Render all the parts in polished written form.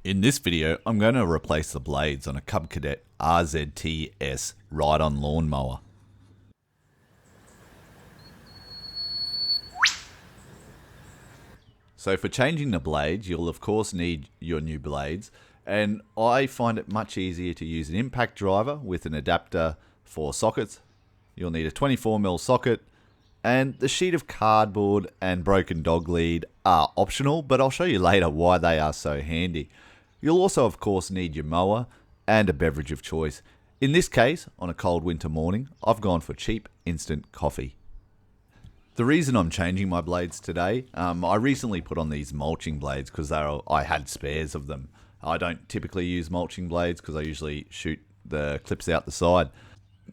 In this video, I'm going to replace the blades on a Cub Cadet RZT S ride-on lawnmower. So for changing the blades, you'll of course need your new blades, and I find it much easier to use an impact driver with an adapter for sockets. You'll need a 24mm socket, and the sheet of cardboard and broken dog lead are optional, but I'll show you later why they are so handy. You'll also of course need your mower and a beverage of choice. In this case, on a cold winter morning, I've gone for cheap instant coffee. The reason I'm changing my blades today, I recently put on these mulching blades because I had spares of them. I don't typically use mulching blades because I usually shoot the clips out the side.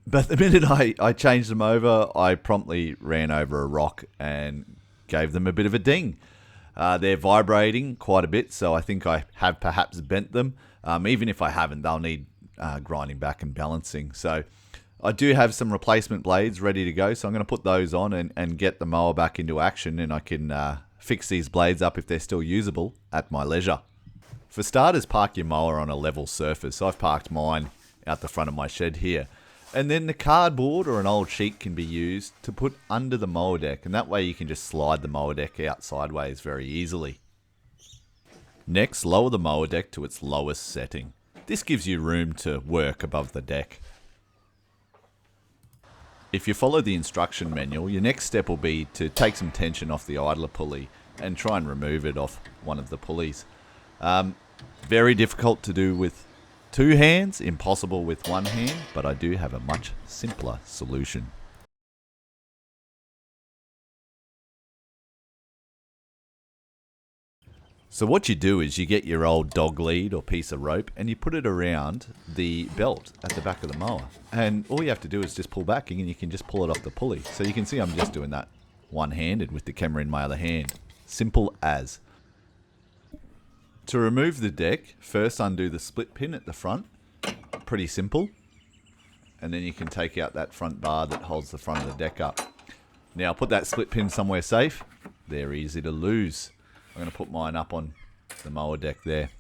But the minute I changed them over, I promptly ran over a rock and gave them a bit of a ding. They're vibrating quite a bit, so I think I have perhaps bent them. Even if I haven't, they'll need grinding back and balancing. So I do have some replacement blades ready to go, so I'm going to put those on and get the mower back into action, and I can fix these blades up if they're still usable at my leisure. For starters, park your mower on a level surface. I've parked mine out the front of my shed here. And then the cardboard or an old sheet can be used to put under the mower deck, and that way you can just slide the mower deck out sideways very easily. Next, lower the mower deck to its lowest setting. This gives you room to work above the deck. If you follow the instruction manual, your next step will be to take some tension off the idler pulley and try and remove it off one of the pulleys. Very difficult to do with two hands, impossible with one hand, but I do have a much simpler solution. So what you do is you get your old dog lead or piece of rope and you put it around the belt at the back of the mower. And all you have to do is just pull back and you can just pull it off the pulley. So you can see I'm just doing that one-handed with the camera in my other hand. Simple as. To remove the deck, first undo the split pin at the front. Pretty simple. And then you can take out that front bar that holds the front of the deck up. Now put that split pin somewhere safe. They're easy to lose. I'm going to put mine up on the mower deck there.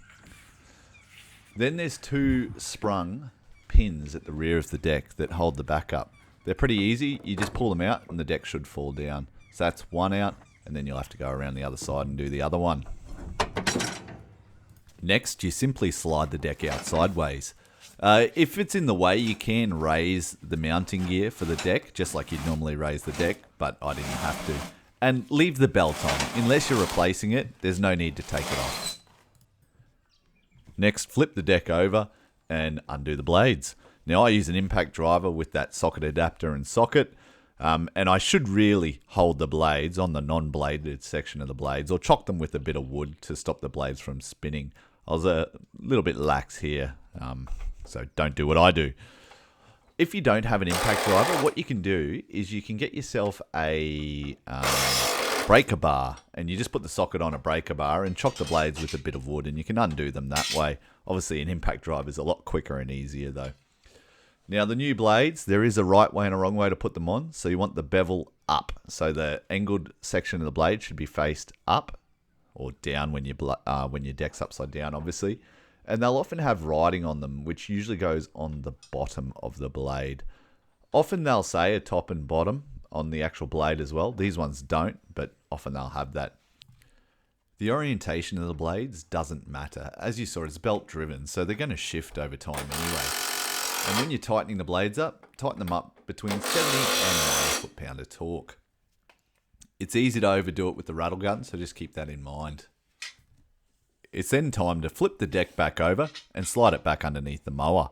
Then there's two sprung pins at the rear of the deck that hold the back up. They're pretty easy. You just pull them out and the deck should fall down. So that's one out, and then you'll have to go around the other side and do the other one. Next, you simply slide the deck out sideways. If it's in the way, you can raise the mounting gear for the deck, just like you'd normally raise the deck, but I didn't have to. And leave the belt on. Unless you're replacing it, there's no need to take it off. Next, flip the deck over and undo the blades. Now I use an impact driver with that socket adapter and socket, and I should really hold the blades on the non-bladed section of the blades, or chock them with a bit of wood to stop the blades from spinning. I was a little bit lax here, so don't do what I do. If you don't have an impact driver, what you can do is you can get yourself a breaker bar, and you just put the socket on a breaker bar and chock the blades with a bit of wood, and you can undo them that way. Obviously an impact driver is a lot quicker and easier though. Now the new blades, there is a right way and a wrong way to put them on. So you want the bevel up, so the angled section of the blade should be faced up or down when your deck's upside down, obviously. And they'll often have writing on them, which usually goes on the bottom of the blade. Often they'll say a top and bottom on the actual blade as well. These ones don't, but often they'll have that. The orientation of the blades doesn't matter. As you saw, it's belt driven, so they're going to shift over time anyway. And when you're tightening the blades up, tighten them up between 70 and 90 foot-pound of torque. It's easy to overdo it with the rattle gun, so just keep that in mind. It's then time to flip the deck back over and slide it back underneath the mower.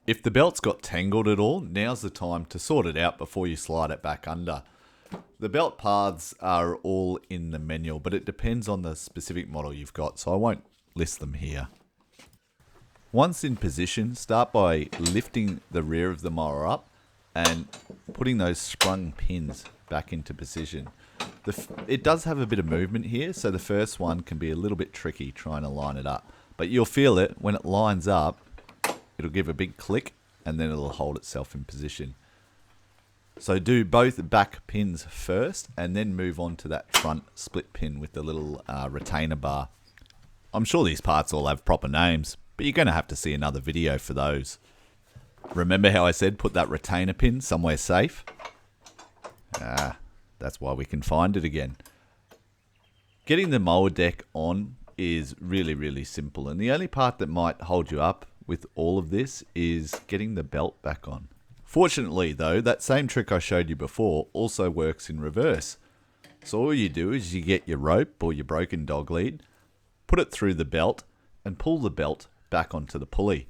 If the belt's got tangled at all, now's the time to sort it out before you slide it back under. The belt paths are all in the manual, but it depends on the specific model you've got, so I won't list them here. Once in position, start by lifting the rear of the mower up and putting those sprung pins back into position. It does have a bit of movement here, so the first one can be a little bit tricky trying to line it up. But you'll feel it when it lines up, it'll give a big click and then it'll hold itself in position. So do both back pins first and then move on to that front split pin with the little retainer bar. I'm sure these parts all have proper names, but you're going to have to see another video for those. Remember how I said put that retainer pin somewhere safe? That's why we can find it again. Getting the mower deck on is really simple, and the only part that might hold you up with all of this is getting the belt back on. Fortunately though, that same trick I showed you before also works in reverse. So all you do is you get your rope or your broken dog lead, put it through the belt and pull the belt back onto the pulley.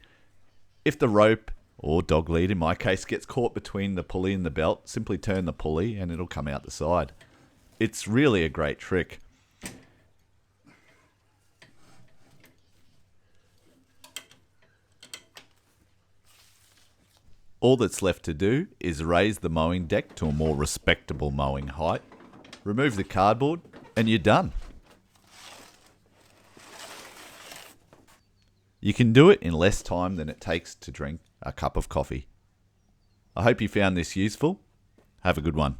If the rope, or dog lead in my case, gets caught between the pulley and the belt, simply turn the pulley and it'll come out the side. It's really a great trick. All that's left to do is raise the mowing deck to a more respectable mowing height, remove the cardboard, and you're done. You can do it in less time than it takes to drink a cup of coffee. I hope you found this useful. Have a good one.